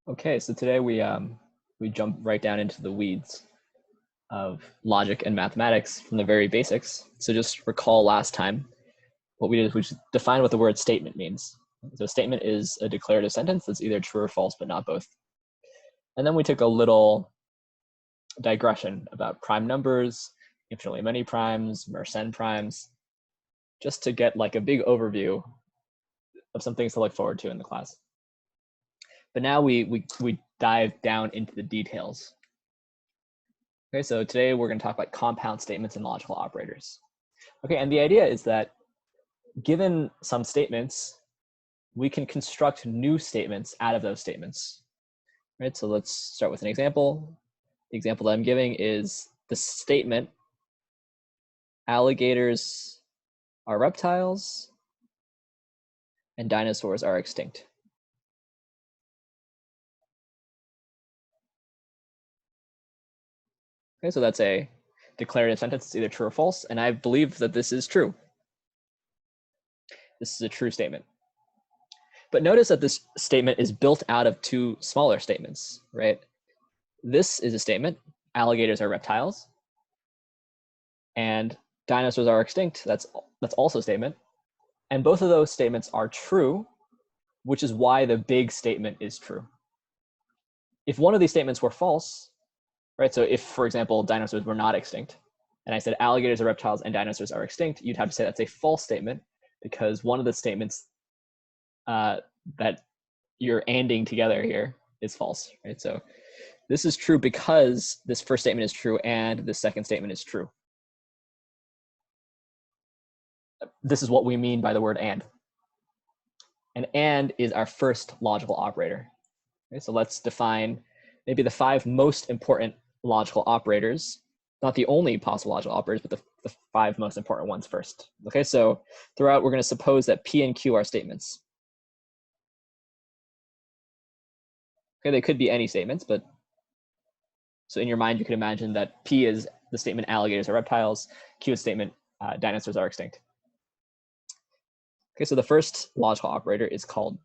Okay, so today we jump right down into the weeds of logic and mathematics from the very basics. So just recall last time what we did is we just defined what the word statement means. So a statement is a declarative sentence that's either true or false, but not both. And then we took a little digression about prime numbers, infinitely many primes, Mersenne primes, just to get like a big overview of some things to look forward to in the class. But now we dive down into the details. Okay, so today we're going to talk about compound statements and logical operators. Okay, and the idea is that given some statements, we can construct new statements out of those statements. Right, so let's start with an example. The example that I'm giving is the statement, alligators are reptiles and dinosaurs are extinct. Okay, so that's a declarative sentence. It's either true or false, and I believe that this is true. This is a true statement. But notice that this statement is built out of two smaller statements, right? This is a statement, alligators are reptiles, and dinosaurs are extinct. That's also a statement. And both of those statements are true, which is why the big statement is true. If one of these statements were false, right? So if, for example, dinosaurs were not extinct, and I said alligators are reptiles and dinosaurs are extinct, you'd have to say that's a false statement because one of the statements that you're anding together here is false, right? So this is true because this first statement is true and the second statement is true. This is what we mean by the word and. And is our first logical operator. Okay, so let's define maybe the 5 most important logical operators, not the only possible logical operators, but the 5 most important ones first. Okay, so throughout, we're going to suppose that P and Q are statements. Okay, they could be any statements, but so in your mind, you could imagine that P is the statement alligators are reptiles, Q is statement dinosaurs are extinct. Okay, so the first logical operator is called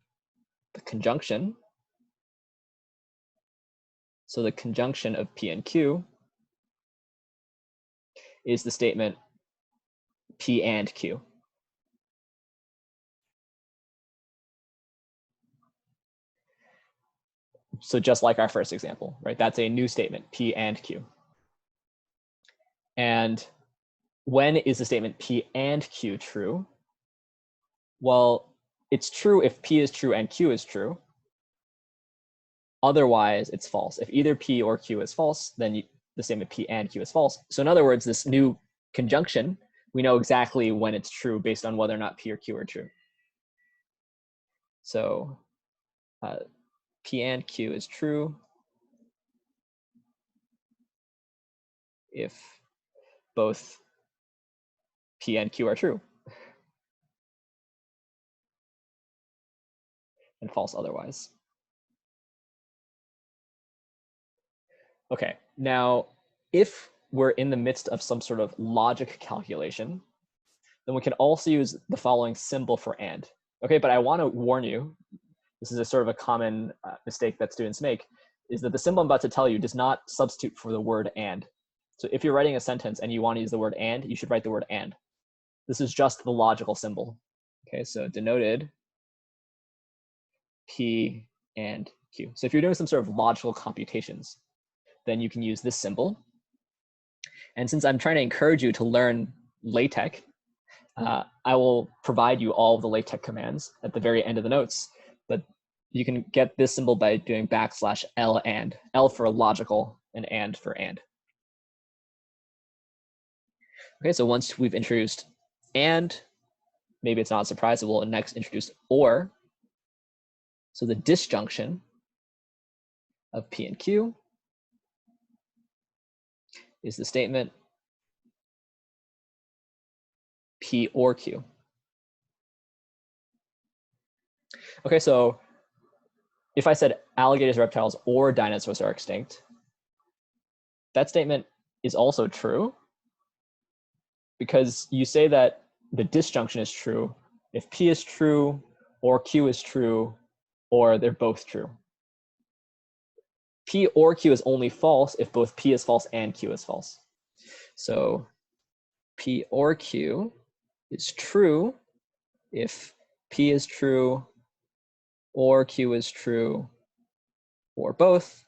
the conjunction. So the conjunction of P and Q is the statement P and Q. So just like our first example, right? That's a new statement, P and Q. And when is the statement P and Q true? Well, it's true if P is true and Q is true. Otherwise, it's false. If either P or Q is false, then the statement P and Q is false. So in other words, this new conjunction, we know exactly when it's true based on whether or not P or Q are true. So P and Q is true if both P and Q are true, and false otherwise. Okay, now if we're in the midst of some sort of logic calculation, then we can also use the following symbol for and. Okay, but I want to warn you, this is a sort of a common mistake that students make, is that the symbol I'm about to tell you does not substitute for the word and. So if you're writing a sentence and you want to use the word and, you should write the word and. This is just the logical symbol. Okay, so denoted P and Q. So if you're doing some sort of logical computations, then you can use this symbol. And since I'm trying to encourage you to learn LaTeX, I will provide you all of the LaTeX commands at the very end of the notes, but you can get this symbol by doing \L and, L for logical and for and. Okay, so once we've introduced and, maybe it's not a surprise, we'll next introduce or. So the disjunction of P and Q is the statement P or Q. Okay, so if I said alligators, reptiles, or dinosaurs are extinct, that statement is also true because you say that the disjunction is true if P is true or Q is true or they're both true. P or Q is only false if both P is false and Q is false. So P or Q is true if P is true or Q is true or both,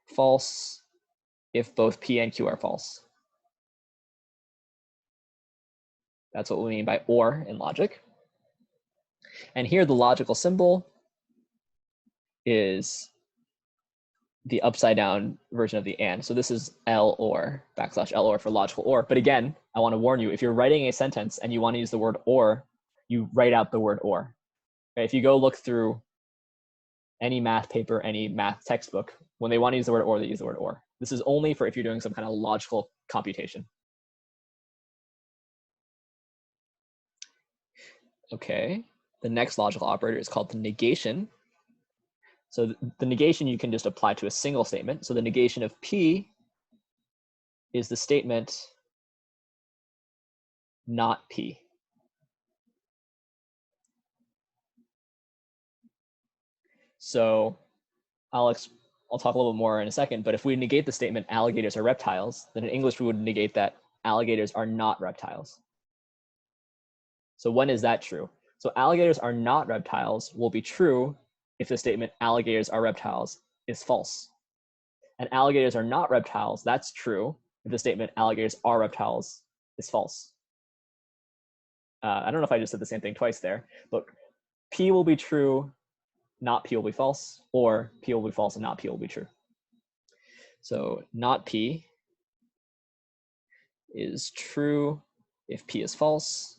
false if both P and Q are false. That's what we mean by or in logic. And here the logical symbol is the upside down version of the and. So this is L or, \L or for logical or. But again, I want to warn you, if you're writing a sentence and you want to use the word or, you write out the word or. Okay, if you go look through any math paper, any math textbook, when they want to use the word or, they use the word or. This is only for if you're doing some kind of logical computation. Okay, the next logical operator is called the negation. So the negation you can just apply to a single statement. So the negation of P is the statement not P. So I'll talk a little bit more in a second, but if we negate the statement alligators are reptiles, then in English we would negate that alligators are not reptiles. So when is that true? So alligators are not reptiles will be true if the statement alligators are reptiles is false. And alligators are not reptiles, that's true if the statement alligators are reptiles is false. I don't know if I just said the same thing twice there, but P will be true, not P will be false, or P will be false and not P will be true. So not P is true if P is false,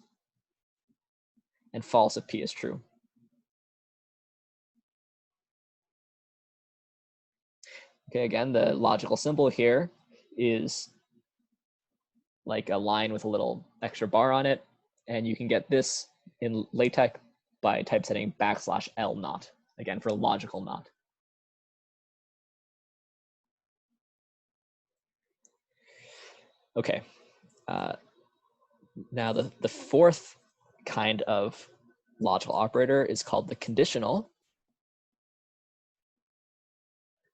and false if P is true. Okay, again, the logical symbol here is like a line with a little extra bar on it, and you can get this in LaTeX by typesetting \L not, again, for logical not. Okay, now the fourth kind of logical operator is called the conditional.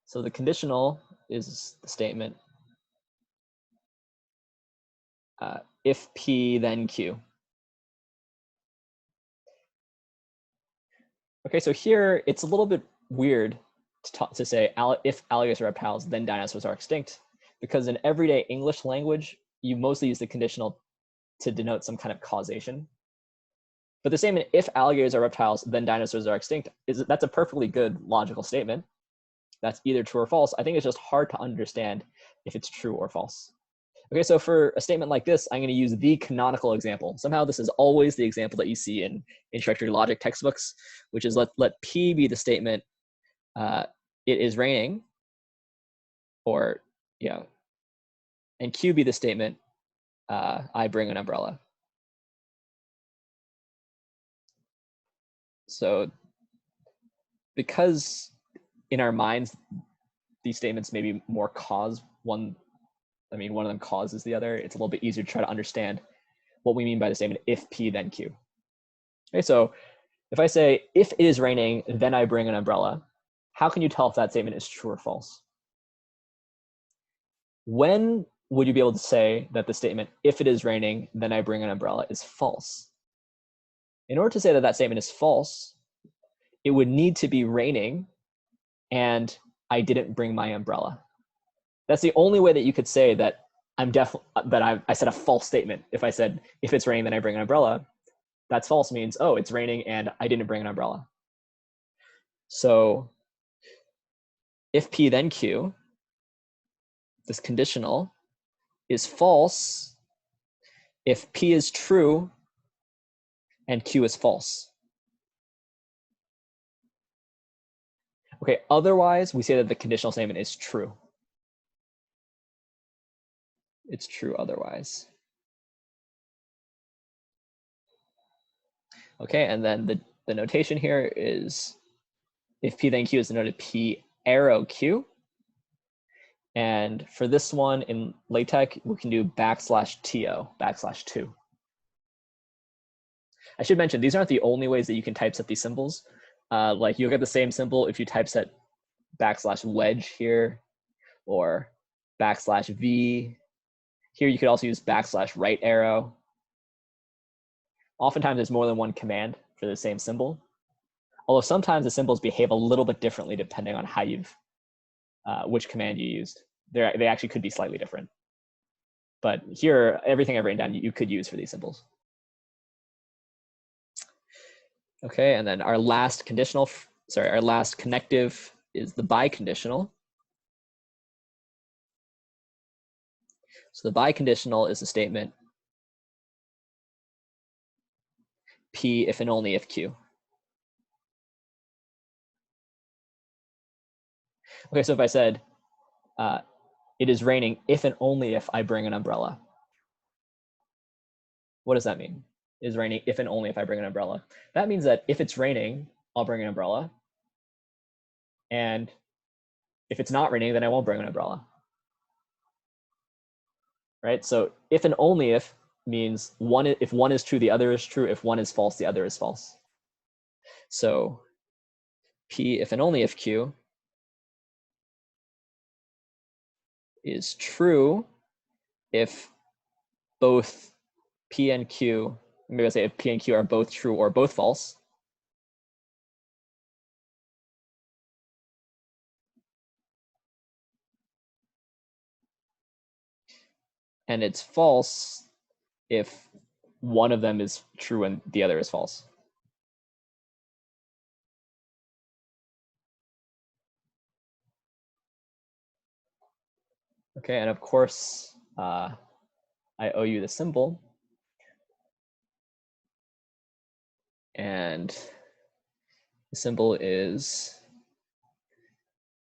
So the conditional is the statement if P then Q. Okay, so here it's a little bit weird to say if alligators are reptiles, then dinosaurs are extinct, because in everyday English language, you mostly use the conditional to denote some kind of causation. But the statement, if alligators are reptiles, then dinosaurs are extinct, that's a perfectly good logical statement. That's either true or false. I think it's just hard to understand if it's true or false. Okay, so for a statement like this, I'm going to use the canonical example. Somehow this is always the example that you see in introductory logic textbooks, which is let P be the statement, it is raining, or, yeah, and Q be the statement, I bring an umbrella. So because in our minds, these statements maybe more cause one of them causes the other, it's a little bit easier to try to understand what we mean by the statement if P then Q. Okay, so if I say, if it is raining, then I bring an umbrella, how can you tell if that statement is true or false? When would you be able to say that the statement, if it is raining, then I bring an umbrella, is false? In order to say that that statement is false, it would need to be raining and I didn't bring my umbrella. That's the only way that you could say that I said a false statement. If I said, if it's raining, then I bring an umbrella, that's false means, oh, it's raining and I didn't bring an umbrella. So if P then Q, this conditional, is false if P is true and Q is false. Okay, otherwise we say that the conditional statement is true. It's true otherwise. Okay, and then the notation here is if P then Q is denoted P arrow Q. And for this one in LaTeX, we can do \TO, \2. I should mention, these aren't the only ways that you can typeset these symbols. Like you'll get the same symbol if you typeset backslash wedge here, or backslash V. Here you could also use backslash right arrow. Oftentimes there's more than one command for the same symbol, although sometimes the symbols behave a little bit differently depending on how which command you used. They actually could be slightly different. But here, everything I've written down you could use for these symbols. Okay, and then our last connective is the biconditional. So the biconditional is a statement P if and only if Q. Okay, so if I said, it is raining if and only if I bring an umbrella. What does that mean? It is raining if and only if I bring an umbrella. That means that if it's raining, I'll bring an umbrella. And if it's not raining, then I won't bring an umbrella. Right? So if and only if means if one is true, the other is true. If one is false, the other is false. So P if and only if Q is true if both P and Q, maybe I'll say if P and Q are both true or both false. And it's false if one of them is true and the other is false. Okay, and of course, I owe you the symbol. And the symbol is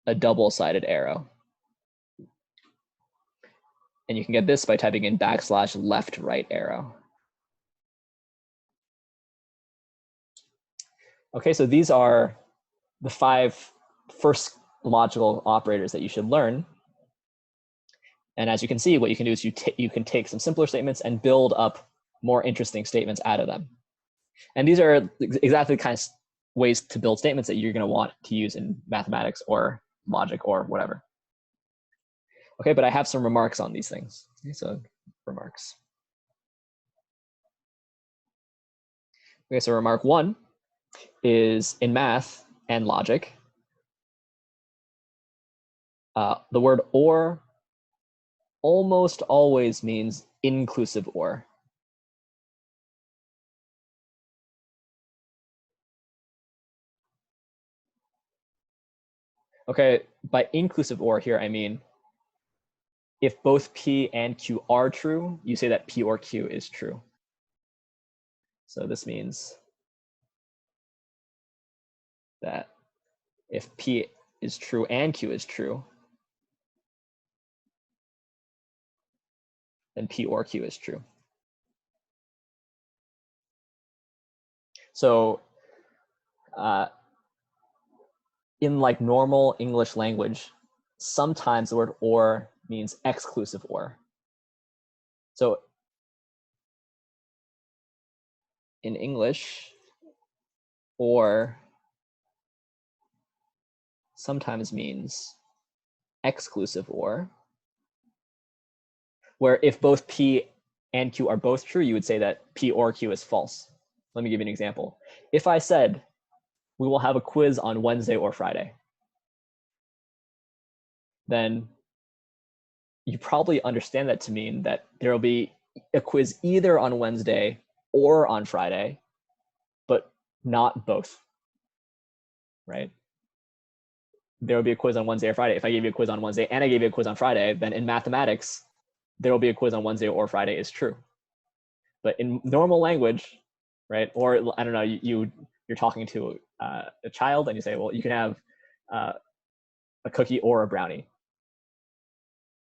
a double-sided arrow. And you can get this by typing in backslash left right arrow. Okay, so these are the 5 first logical operators that you should learn. And as you can see, what you can do is you can take some simpler statements and build up more interesting statements out of them. And these are exactly the kind of ways to build statements that you're going to want to use in mathematics or logic or whatever. Okay, but I have some remarks on these things. Okay, so remarks. Okay, so remark 1 is in math and logic, the word or almost always means inclusive or. Okay, by inclusive or here, I mean if both P and Q are true, you say that P or Q is true. So this means that if P is true and Q is true, then P or Q is true. So in like normal English language, sometimes the word or means exclusive or. So in English, or sometimes means exclusive or, where if both P and Q are both true, you would say that P or Q is false. Let me give you an example. If I said, we will have a quiz on Wednesday or Friday, then you probably understand that to mean that there will be a quiz either on Wednesday or on Friday, but not both, right? There will be a quiz on Wednesday or Friday. If I gave you a quiz on Wednesday and I gave you a quiz on Friday, then in mathematics, there will be a quiz on Wednesday or Friday is true. But in normal language, right? Or I don't know, you're talking to a child and you say, well, you can have a cookie or a brownie.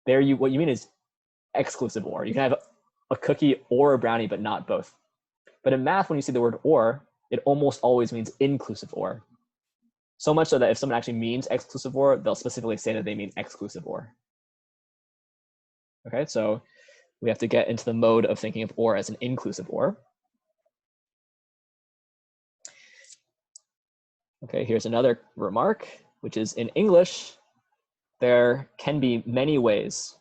There, what you mean is exclusive or. You can have a cookie or a brownie, but not both. But in math, when you see the word or, it almost always means inclusive or. So much so that if someone actually means exclusive or, they'll specifically say that they mean exclusive or. Okay, so we have to get into the mode of thinking of or as an inclusive or. Okay, here's another remark. which is in English, there can be many ways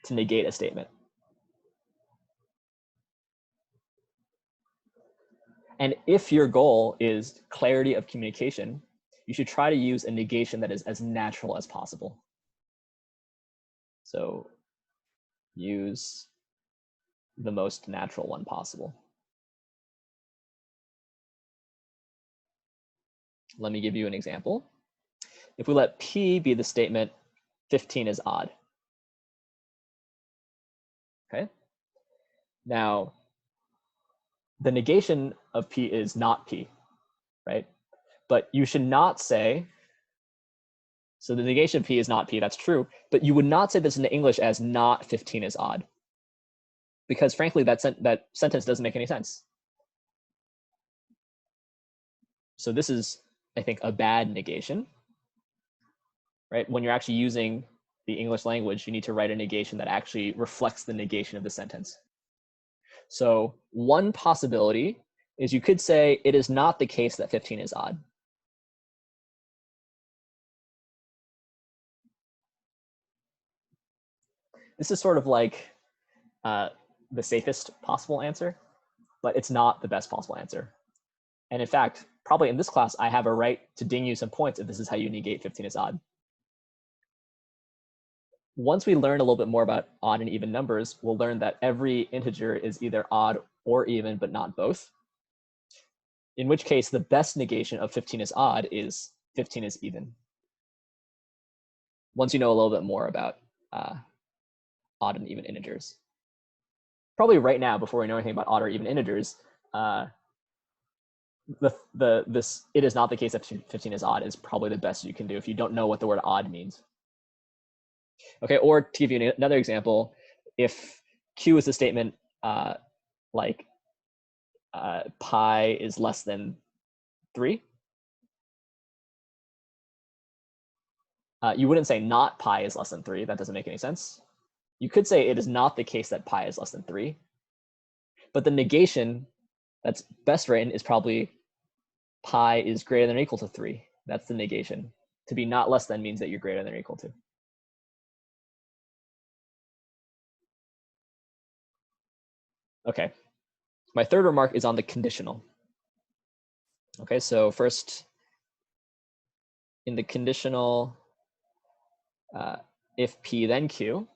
to negate a statement. And if your goal is clarity of communication, you should try to use a negation that is as natural as possible. So use the most natural one possible. Let me give you an example. If we let P be the statement 15 is odd. Okay. Now, the negation of P is not P, right? But you should not say, so the negation of P is not P, that's true, but you would not say this in English as not 15 is odd. Because frankly, that sentence doesn't make any sense. So this is, I think, a bad negation, right? When you're actually using the English language, you need to write a negation that actually reflects the negation of the sentence. So one possibility is you could say it is not the case that 15 is odd. This is sort of like the safest possible answer, but it's not the best possible answer. And in fact, probably in this class, I have a right to ding you some points if this is how you negate 15 is odd. Once we learn a little bit more about odd and even numbers, we'll learn that every integer is either odd or even, but not both. In which case, the best negation of 15 is odd is 15 is even. Once you know a little bit more about odd and even integers. Probably right now, before we know anything about odd or even integers, this it is not the case that 15 is odd is probably the best you can do if you don't know what the word odd means. Okay, or to give you another example, if Q is a statement like pi is less than 3, you wouldn't say not pi is less than 3. That doesn't make any sense. You could say it is not the case that pi is less than 3. But the negation that's best written is probably pi is greater than or equal to 3. That's the negation. To be not less than means that you're greater than or equal to. Okay. My third remark is on the conditional. Okay, so first, in the conditional, if P then Q,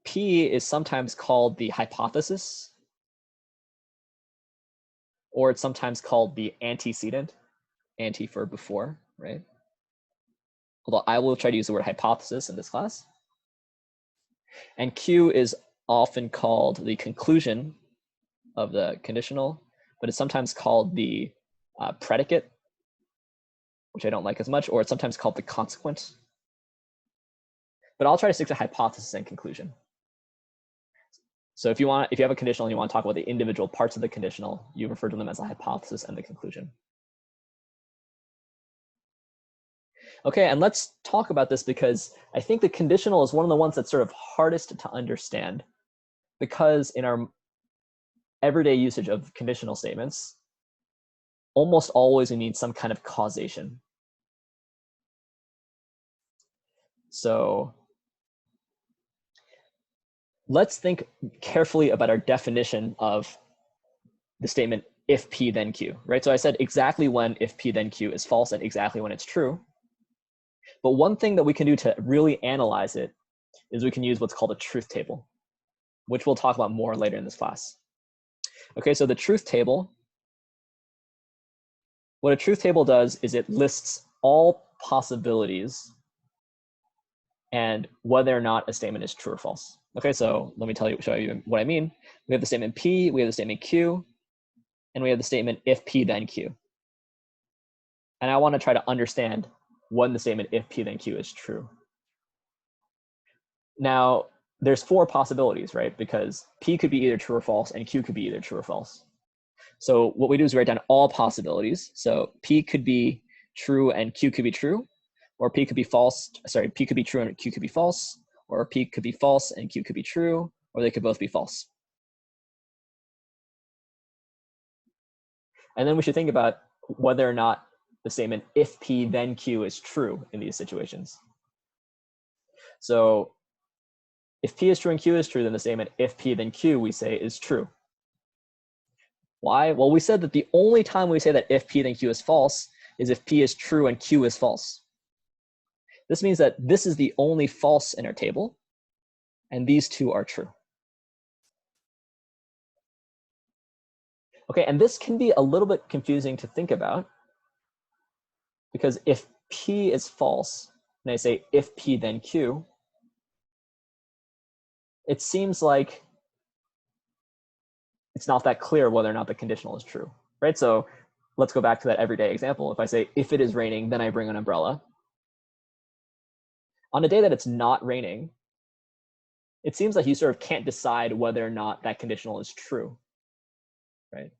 P is sometimes called the hypothesis, or it's sometimes called the antecedent, anti for before, right? Although I will try to use the word hypothesis in this class. And Q is often called the conclusion of the conditional, but it's sometimes called the predicate, which I don't like as much, or it's sometimes called the consequent. But I'll try to stick to hypothesis and conclusion. So if you have a conditional and you want to talk about the individual parts of the conditional, you refer to them as a hypothesis and the conclusion. Okay, and let's talk about this because I think the conditional is one of the ones that's sort of hardest to understand, because in our everyday usage of conditional statements, almost always we need some kind of causation. So let's think carefully about our definition of the statement if P then Q, right? So I said exactly when if P then Q is false and exactly when it's true. But one thing that we can do to really analyze it is we can use what's called a truth table, which we'll talk about more later in this class. Okay, so the truth table, what a truth table does is it lists all possibilities and whether or not a statement is true or false. Okay, so let me show you what I mean. We have the statement P, we have the statement Q, and we have the statement if P then Q. And I want to try to understand when the statement if P then Q is true. Now, there's 4 possibilities, right? Because P could be either true or false, and Q could be either true or false. So what we do is write down all possibilities. So P could be true and Q could be true, or P could be false. Sorry, P could be true and Q could be false, or P could be false and Q could be true, or they could both be false. And then we should think about whether or not the statement if P then Q is true in these situations. So if P is true and Q is true, then the statement if P then Q we say is true. Why? Well, we said that the only time we say that if P then Q is false is if P is true and Q is false. This means that this is the only false in our table, and these two are true. Okay, and this can be a little bit confusing to think about, because if P is false, and I say if P then Q, it seems like it's not that clear whether or not the conditional is true, right? So let's go back to that everyday example. If I say if it is raining, then I bring an umbrella. On a day that it's not raining, it seems like you sort of can't decide whether or not that conditional is true, right?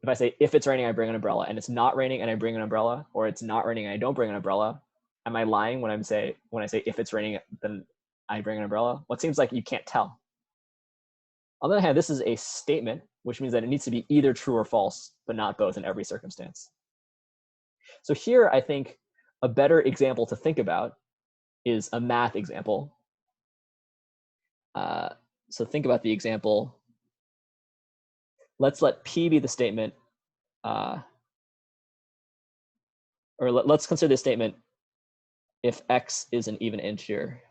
If I say if it's raining, I bring an umbrella, and it's not raining and I bring an umbrella, or it's not raining and I don't bring an umbrella, am I lying when I say if it's raining, then I bring an umbrella? Well, it seems like you can't tell. On the other hand, this is a statement, which means that it needs to be either true or false, but not both in every circumstance. So here, I think a better example to think about is a math example. So think about the example. Let's let P be the statement, or let's consider this statement if X is an even integer,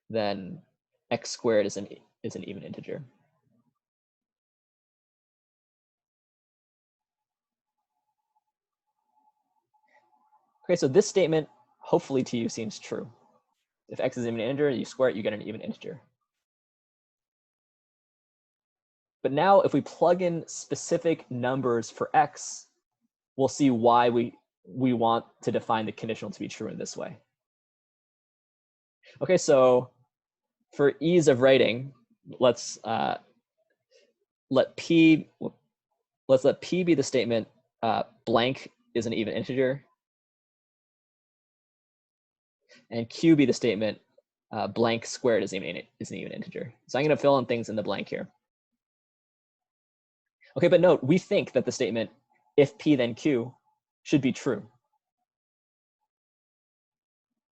then X squared is an even integer. Okay, so this statement, hopefully to you, seems true. If X is an even integer, you square it, you get an even integer. But now if we plug in specific numbers for X, we'll see why we want to define the conditional to be true in this way. Okay, so for ease of writing, let's let P be the statement blank is an even integer, and Q be the statement blank squared is an even integer. So I'm going to fill in things in the blank here. Okay, but note, we think that the statement if P then Q should be true,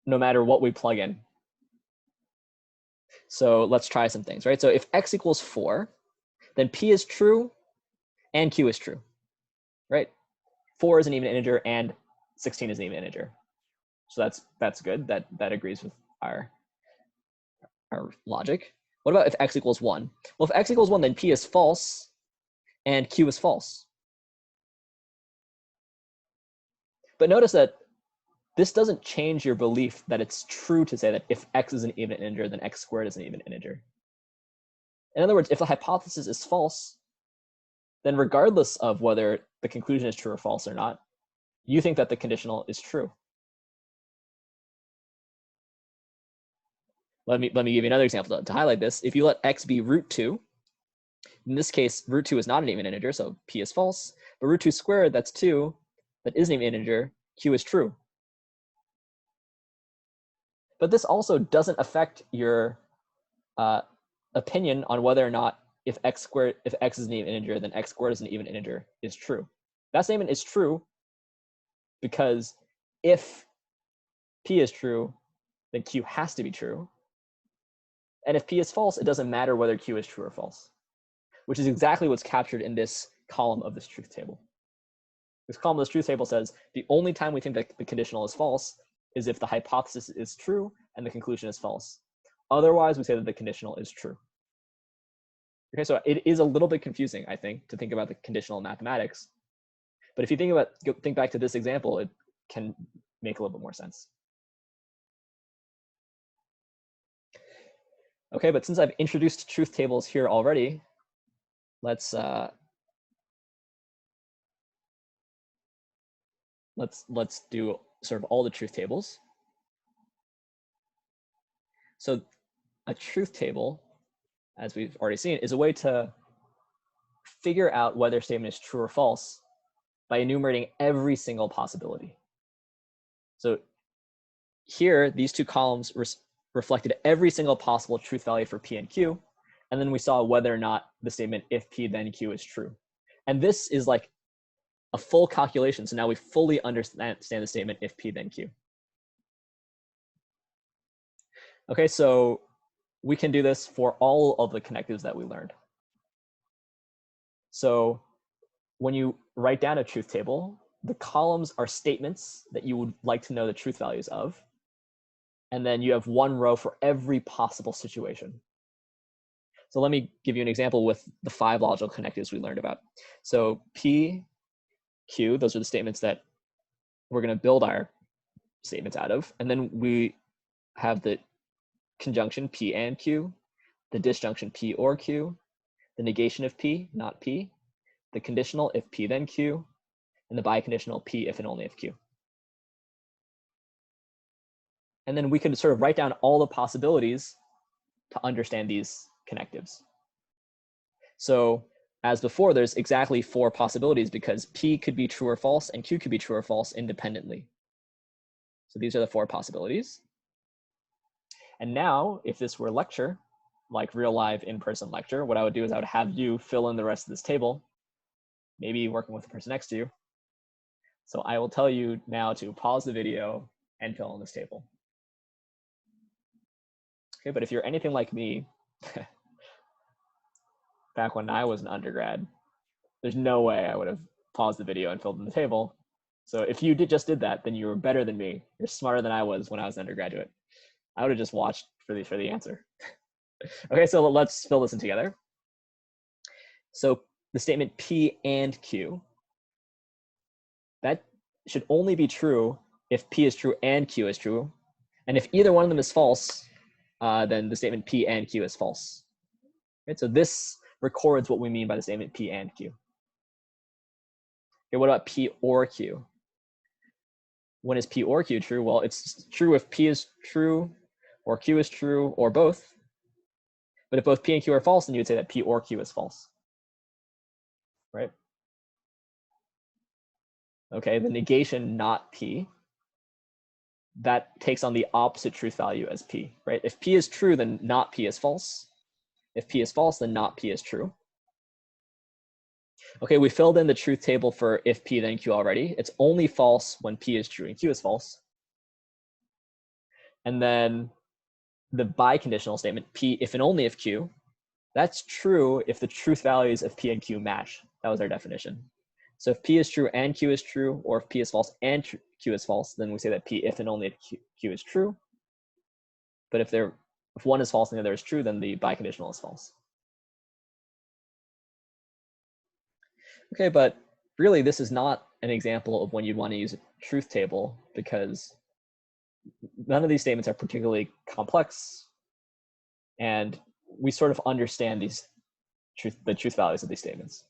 no matter what we plug in. So let's try some things, right? So if X equals 4, then P is true and Q is true, right? 4 is an even integer and 16 is an even integer. So that's good. That agrees with our logic. What about if X equals 1? Well, if X equals 1, then P is false and Q is false. But notice that this doesn't change your belief that it's true to say that if X is an even integer, then X squared is an even integer. In other words, if the hypothesis is false, then regardless of whether the conclusion is true or false or not, you think that the conditional is true. Let me give you another example to highlight this. If you let X be root 2, in this case, root 2 is not an even integer, so P is false. But root 2 squared, that's 2, that is an even integer, Q is true. But this also doesn't affect your opinion on whether or not if X is an even integer, then X squared is an even integer is true. That statement is true because if P is true, then Q has to be true. And if P is false, it doesn't matter whether Q is true or false, which is exactly what's captured in this column of this truth table. This column of this truth table says the only time we think that the conditional is false is if the hypothesis is true and the conclusion is false. Otherwise, we say that the conditional is true. Okay, so it is a little bit confusing, I think, to think about the conditional in mathematics. But if you think back to this example, it can make a little bit more sense. Okay, but since I've introduced truth tables here already, let's do sort of all the truth tables. So a truth table, as we've already seen, is a way to figure out whether a statement is true or false by enumerating every single possibility. So here, these two columns reflected every single possible truth value for P and Q. And then we saw whether or not the statement if P then Q is true. And this is like a full calculation. So now we fully understand the statement if P then Q. Okay, so we can do this for all of the connectives that we learned. So when you write down a truth table, the columns are statements that you would like to know the truth values of. And then you have one row for every possible situation. So let me give you an example with the 5 logical connectives we learned about. So P, Q, those are the statements that we're going to build our statements out of. And then we have the conjunction P and Q, the disjunction P or Q, the negation of P, not P, the conditional if P then Q, and the biconditional P if and only if Q. And then we could sort of write down all the possibilities to understand these connectives. So as before, there's exactly 4 possibilities because P could be true or false and Q could be true or false independently. So these are the 4 possibilities. And now, if this were a lecture, like real live in-person lecture, what I would do is I would have you fill in the rest of this table, maybe working with the person next to you. So I will tell you now to pause the video and fill in this table. Okay, but if you're anything like me, back when I was an undergrad, there's no way I would have paused the video and filled in the table. So if you just did that, then you were better than me. You're smarter than I was when I was an undergraduate. I would have just watched for the answer. Okay, so let's fill this in together. So the statement P and Q, that should only be true if P is true and Q is true. And if either one of them is false, then the statement P and Q is false. Right, so this records what we mean by the statement P and Q. Okay, what about P or Q? When is P or Q true? Well, it's true if P is true or Q is true or both. But if both P and Q are false, then you would say that P or Q is false. Right? Okay, the negation not P, that takes on the opposite truth value as P, right? If P is true, then not P is false. If P is false, then not P is true. Okay, we filled in the truth table for if P then Q already. It's only false when P is true and Q is false. And then the biconditional statement, P if and only if Q, that's true if the truth values of P and Q match. That was our definition. So if P is true and Q is true, or if P is false and Q is false, then we say that P if and only if Q is true. But if one is false and the other is true, then the biconditional is false. Okay, but really this is not an example of when you'd want to use a truth table because none of these statements are particularly complex, and we sort of understand the truth values of these statements.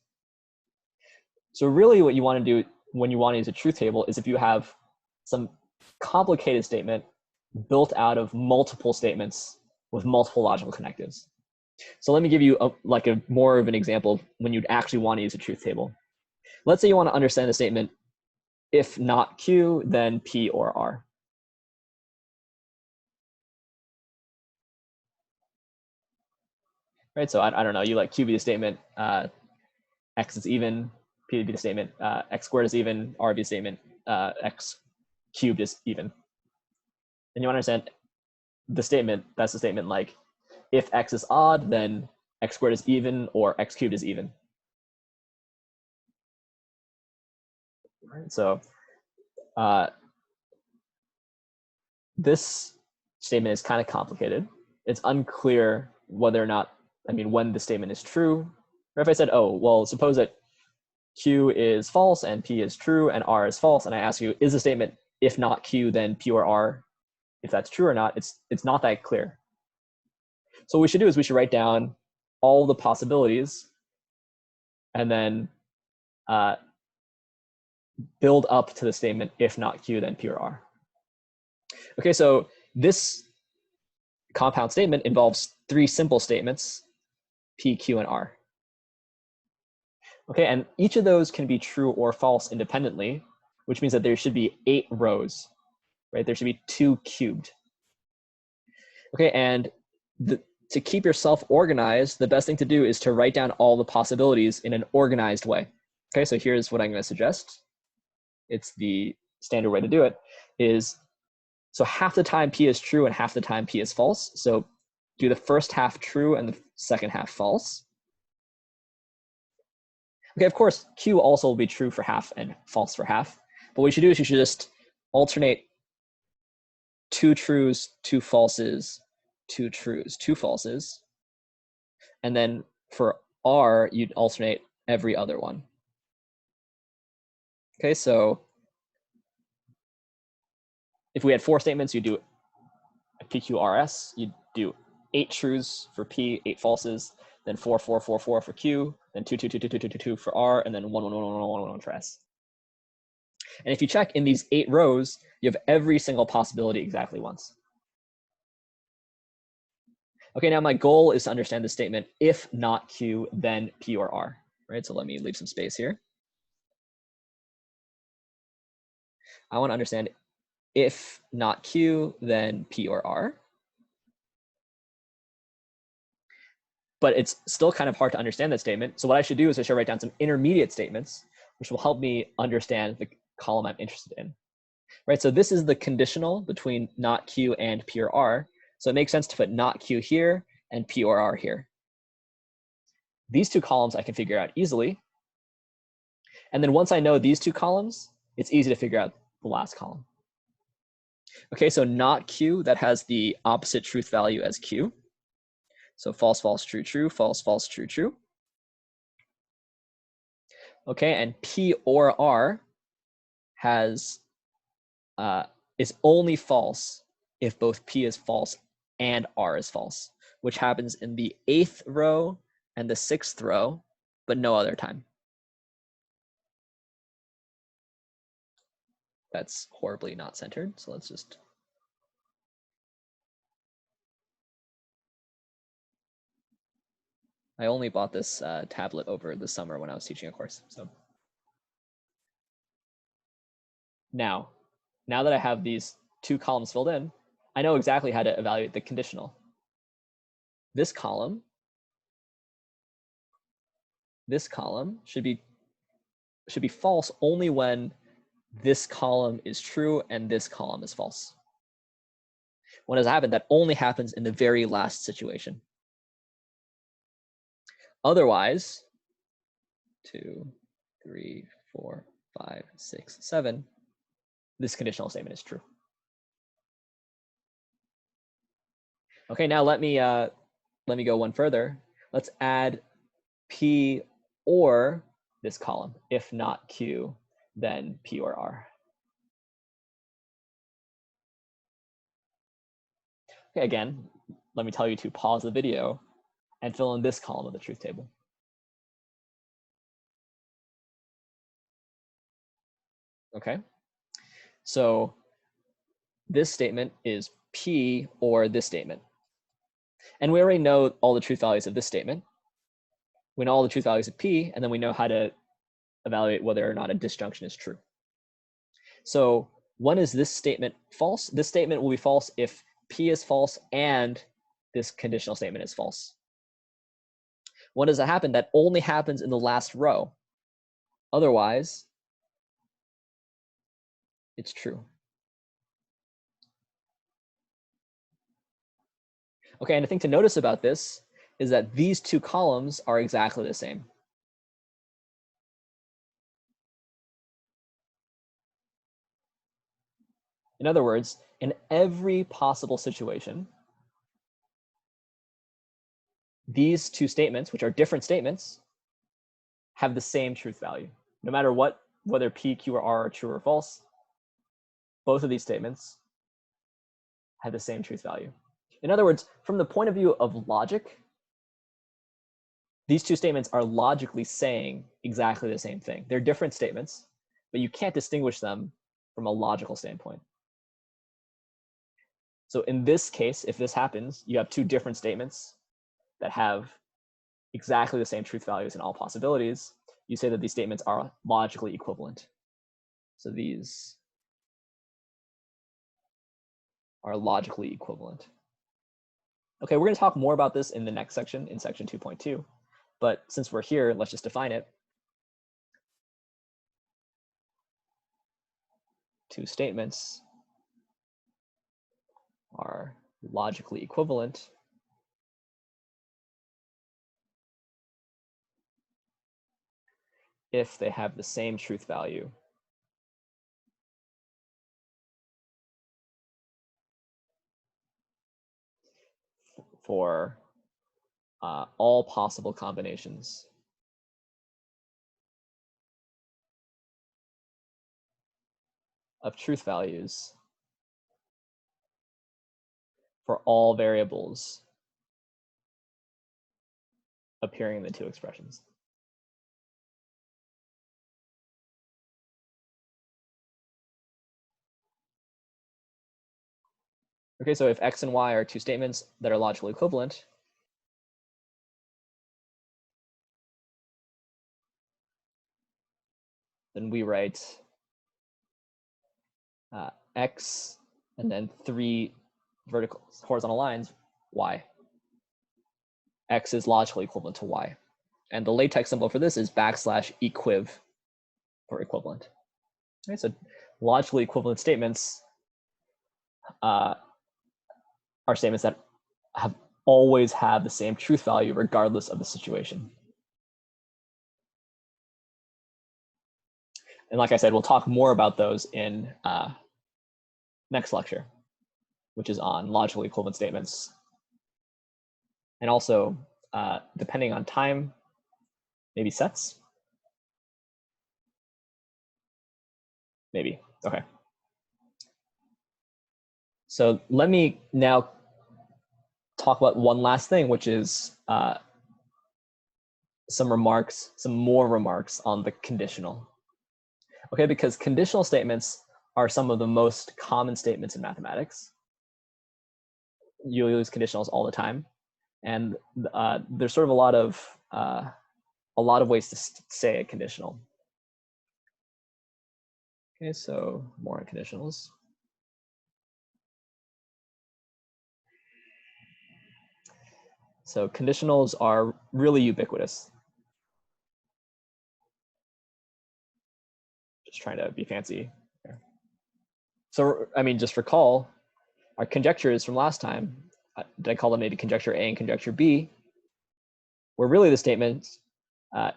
So really what you want to do when you want to use a truth table is if you have some complicated statement built out of multiple statements with multiple logical connectives. So let me give you a more of an example of when you'd actually want to use a truth table. Let's say you want to understand the statement, if not Q, then P or R. Right, so I don't know, you like Q be the statement, X is even, P be the statement, X squared is even, R be the statement, X cubed is even. And you understand the statement, that's the statement like, if X is odd, then X squared is even, or X cubed is even. Right, so this statement is kind of complicated. It's unclear whether or not, when the statement is true. Or if I said, oh, well, suppose that Q is false and P is true and R is false, and I ask you, is the statement if not Q, then P or R, if that's true or not, it's not that clear. So what we should do is we should write down all the possibilities and then build up to the statement if not Q, then P or R. Okay, so this compound statement involves 3 simple statements, P, Q, and R. Okay, and each of those can be true or false independently, which means that there should be 8 rows. right? There should be 2 cubed. Okay, and to keep yourself organized, the best thing to do is to write down all the possibilities in an organized way. Okay, so here's what I'm going to suggest. It's the standard way to do it is, so half the time P is true and half the time P is false. So do the first half true and the second half false. Okay, of course, Q also will be true for half and false for half. But what you should do is you should just alternate 2 trues, 2 falses, 2 trues, 2 falses. And then for R, you'd alternate every other one. Okay, so if we had 4 statements, you'd do a PQRS. You'd do 8 trues for P, 8 falses, then 4, 4, 4, 4 for Q, then 2, 2, 2, 2, 2, 2, 2, 2 for R, and then 1, 1, 1, 1, 1, 1, 1 for S. And if you check in these 8 rows, you have every single possibility exactly once. Okay, now my goal is to understand the statement, if not Q, then P or R, right? So let me leave some space here. I want to understand if not Q, then P or R. But it's still kind of hard to understand that statement. So what I should do is I should write down some intermediate statements, which will help me understand the column I'm interested in. Right, so this is the conditional between not Q and P or R. So it makes sense to put not Q here and P or R here. These 2 columns I can figure out easily. And then once I know these 2 columns, it's easy to figure out the last column. Okay, so not Q, that has the opposite truth value as Q. So false, false, true, true, false, false, true, true. Okay, and P or R has is only false if both P is false and R is false, which happens in the 8th row and the 6th row, but no other time. That's horribly not centered, so let's just... I only bought this tablet over the summer when I was teaching a course. So now that I have these 2 columns filled in, I know exactly how to evaluate the conditional. This column should be false only when this column is true and this column is false. When does that happen? That only happens in the very last situation. Otherwise, 2, 3, 4, 5, 6, 7, this conditional statement is true. Okay, now let me go one further. Let's add P or this column. If not Q, then P or R. Okay, again, let me tell you to pause the video and fill in this column of the truth table. Okay, so this statement is P or this statement. And we already know all the truth values of this statement. We know all the truth values of P, and then we know how to evaluate whether or not a disjunction is true. So when is this statement false? This statement will be false if P is false and this conditional statement is false. When does that happen? That only happens in the last row. Otherwise, it's true. Okay, and the thing to notice about this is that these 2 columns are exactly the same. In other words, in every possible situation, these 2 statements, which are different statements, have the same truth value. No matter what, whether P, Q, or R are true or false, both of these statements have the same truth value. In other words, from the point of view of logic, these 2 statements are logically saying exactly the same thing. They're different statements, but you can't distinguish them from a logical standpoint. So in this case, if this happens, you have 2 different statements that have exactly the same truth values in all possibilities. You say that these statements are logically equivalent. So these are logically equivalent. Okay, we're going to talk more about this in the next section, in section 2.2. But since we're here, let's just define it. Two statements are logically equivalent if they have the same truth value for all possible combinations of truth values for all variables appearing in the two expressions. Okay, so if x and y are two statements that are logically equivalent, then we write x and then 3 vertical horizontal lines, y. X is logically equivalent to y. And the latex symbol for this is \equiv for equivalent. Okay, so logically equivalent statements are statements that have always have the same truth value regardless of the situation. And like I said, we'll talk more about those in next lecture, which is on logically equivalent statements. And also, depending on time, maybe sets? Maybe, okay. So let me now talk about one last thing, which is some more remarks on the conditional. Okay, because conditional statements are some of the most common statements in mathematics. You'll use conditionals all the time, and there's sort of a lot of ways to say a conditional. Okay, so more on conditionals. So conditionals are really ubiquitous. Just trying to be fancy here. So, I mean, just recall our conjectures from last time. Did I call them maybe conjecture A and conjecture B? Were really the statements,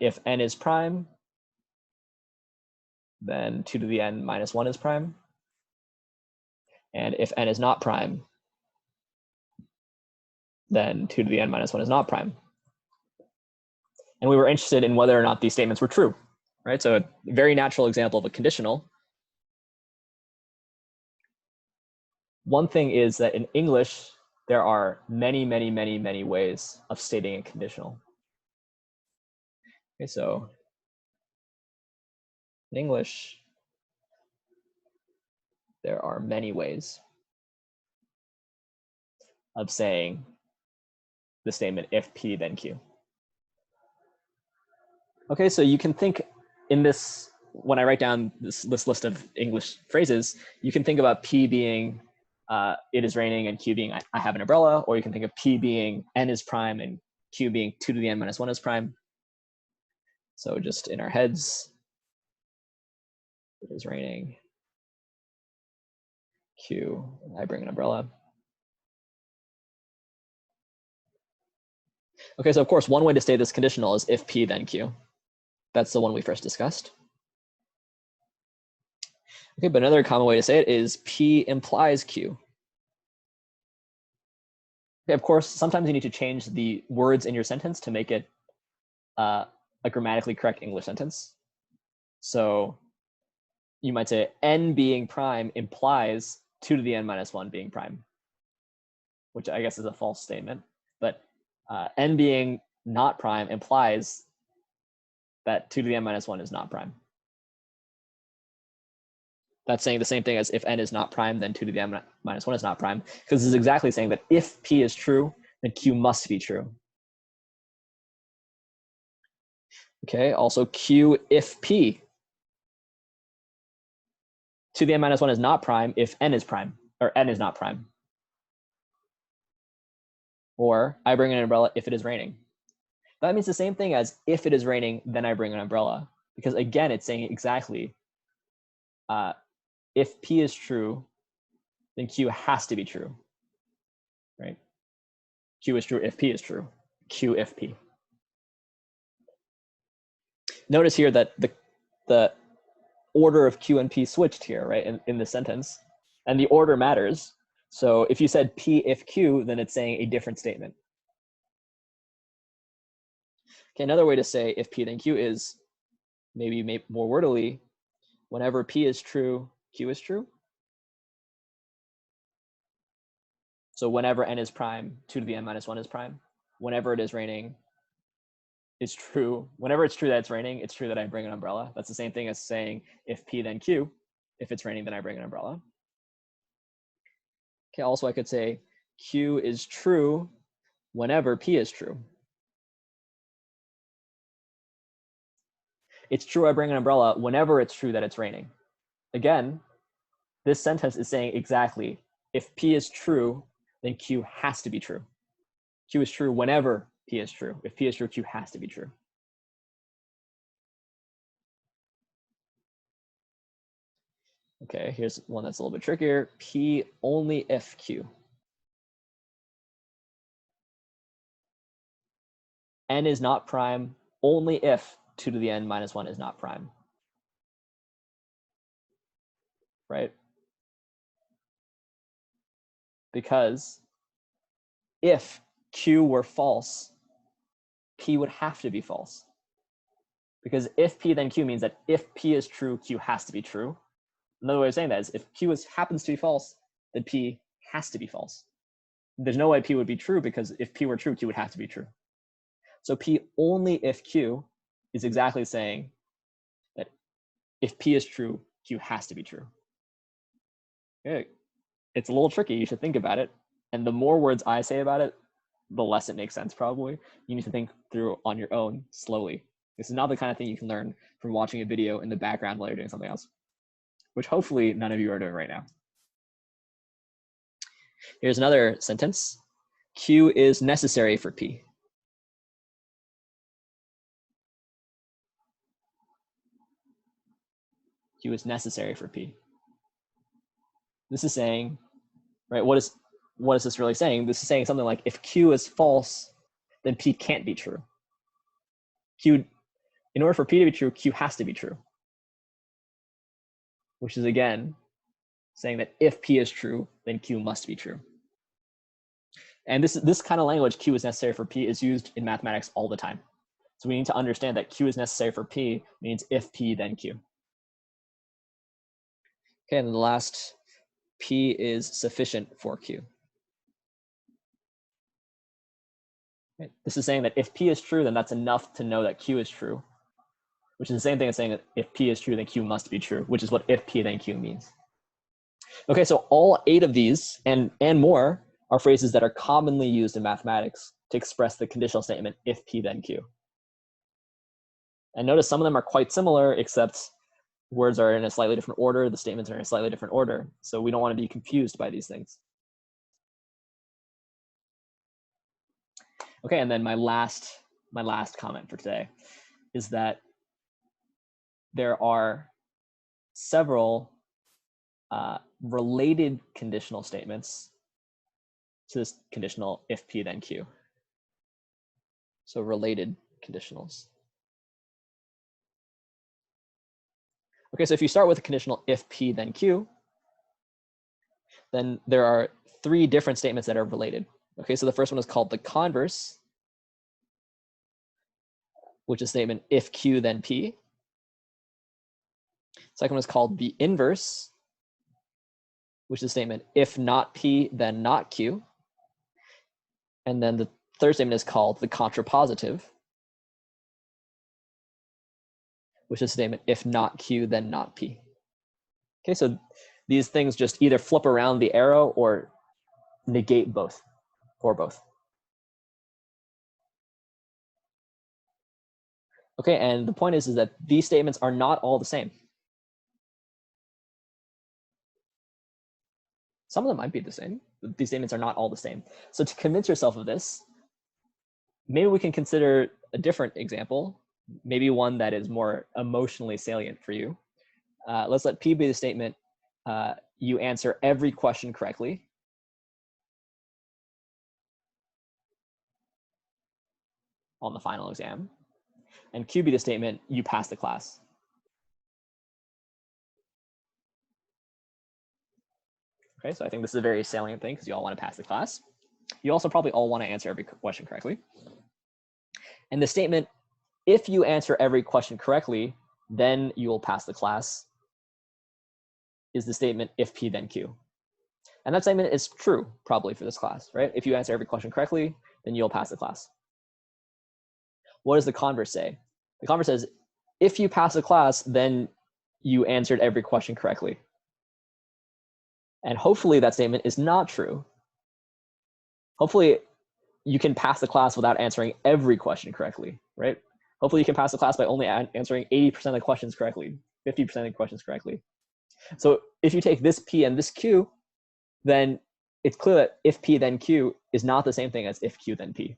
if n is prime, then 2 to the n minus 1 is prime. And if n is not prime, then 2 to the n minus 1 is not prime. And we were interested in whether or not these statements were true, right? So a very natural example of a conditional. One thing is that in English, there are many, many, many, many ways of stating a conditional. Okay, so in English, there are many ways of saying the statement if P then Q. Okay, so you can think in this, when I write down this list of English phrases, you can think about P being it is raining and Q being I have an umbrella, or you can think of P being n is prime and Q being 2 to the n minus 1 is prime. So just in our heads, it is raining, Q, I bring an umbrella. Okay, so of course, one way to state this conditional is if P then Q. That's the one we first discussed. Okay, but another common way to say it is P implies Q. Okay, of course, sometimes you need to change the words in your sentence to make it a grammatically correct English sentence. So you might say n being prime implies 2 to the n minus 1 being prime, which I guess is a false statement. But n being not prime implies that 2 to the n minus 1 is not prime. That's saying the same thing as if n is not prime, then 2 to the n minus 1 is not prime, because this is exactly saying that if P is true, then Q must be true. Okay, also Q if P. 2 to the n minus 1 is not prime if n is prime, or n is not prime. Or I bring an umbrella if it is raining. That means the same thing as if it is raining, then I bring an umbrella. Because again, it's saying exactly, if P is true, then Q has to be true, right? Q is true if P is true. Q if P. Notice here that the order of Q and P switched here, right, in the sentence. And the order matters. So if you said P if Q, then it's saying a different statement. Okay, another way to say if P then Q is maybe more wordily, whenever P is true, Q is true. So whenever n is prime, 2 to the n minus 1 is prime. Whenever it is raining, it's true. Whenever it's true that it's raining, it's true that I bring an umbrella. That's the same thing as saying if P then Q. If it's raining, then I bring an umbrella. Okay, also I could say Q is true whenever P is true. It's true I bring an umbrella whenever it's true that it's raining. Again, this sentence is saying exactly, if P is true, then Q has to be true. Q is true whenever P is true. If P is true, Q has to be true. Okay, here's one that's a little bit trickier. P only if Q. N is not prime only if 2 to the n minus 1 is not prime. Right? Because if Q were false, P would have to be false. Because if P then Q means that if P is true, Q has to be true. Another way of saying that is if Q happens to be false, then P has to be false. There's no way P would be true because if P were true, Q would have to be true. So P only if Q is exactly saying that if P is true, Q has to be true. Okay. It's a little tricky. You should think about it. And the more words I say about it, the less it makes sense probably. You need to think through on your own slowly. This is not the kind of thing you can learn from watching a video in the background while you're doing something else, which hopefully none of you are doing right now. Here's another sentence. Q is necessary for P. Q is necessary for P. This is saying, right, what is this really saying? This is saying something like if Q is false, then P can't be true. Q, in order for P to be true, Q has to be true. Which is again saying that if P is true, then Q must be true. And this kind of language, Q is necessary for P, is used in mathematics all the time. So we need to understand that Q is necessary for P means if P, then Q. Okay, and the last, P is sufficient for Q. Okay. This is saying that if P is true, then that's enough to know that Q is true, which is the same thing as saying that if P is true, then Q must be true, which is what if P, then Q means. Okay, so all 8 of these and more are phrases that are commonly used in mathematics to express the conditional statement if P, then Q. And notice some of them are quite similar, except words are in a slightly different order, the statements are in a slightly different order. So we don't want to be confused by these things. Okay, and then my last comment for today is that there are several related conditional statements to this conditional if P, then Q. So related conditionals. Okay, so if you start with a conditional if P, then Q, then there are 3 different statements that are related. Okay, so the first one is called the converse, which is statement if Q, then P. Second one is called the inverse, which is statement if not P, then not Q. And then the third statement is called the contrapositive, which is statement if not Q, then not P. Okay, so these things just either flip around the arrow or negate both, or both. Okay, and the point is that these statements are not all the same. Some of them might be the same. These statements are not all the same. So to convince yourself of this, maybe we can consider a different example, maybe one that is more emotionally salient for you. Let's let P be the statement, you answer every question correctly. On the final exam. And Q be the statement, you pass the class. Okay, so I think this is a very salient thing because you all want to pass the class. You also probably all want to answer every question correctly. And the statement, if you answer every question correctly, then you will pass the class, is the statement, if P, then Q. And that statement is true, probably, for this class, right? If you answer every question correctly, then you'll pass the class. What does the converse say? The converse says, if you pass the class, then you answered every question correctly. And hopefully that statement is not true. Hopefully you can pass the class without answering every question correctly, right? Hopefully you can pass the class by only answering 80% of the questions correctly, 50% of the questions correctly. So if you take this P and this Q, then it's clear that if P then Q is not the same thing as if Q then P.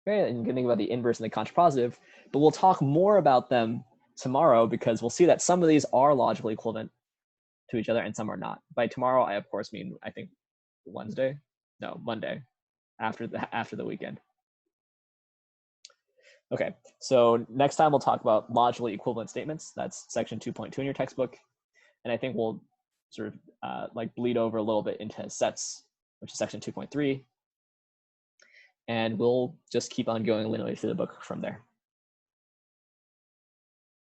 Okay, and you can think about the inverse and the contrapositive, but we'll talk more about them tomorrow because we'll see that some of these are logically equivalent to each other and some are not. By tomorrow, I of course mean, I think Wednesday, no, Monday, after the weekend. Okay, so next time we'll talk about logically equivalent statements. That's section 2.2 in your textbook. And I think we'll sort of like bleed over a little bit into sets, which is section 2.3. And we'll just keep on going linearly through the book from there.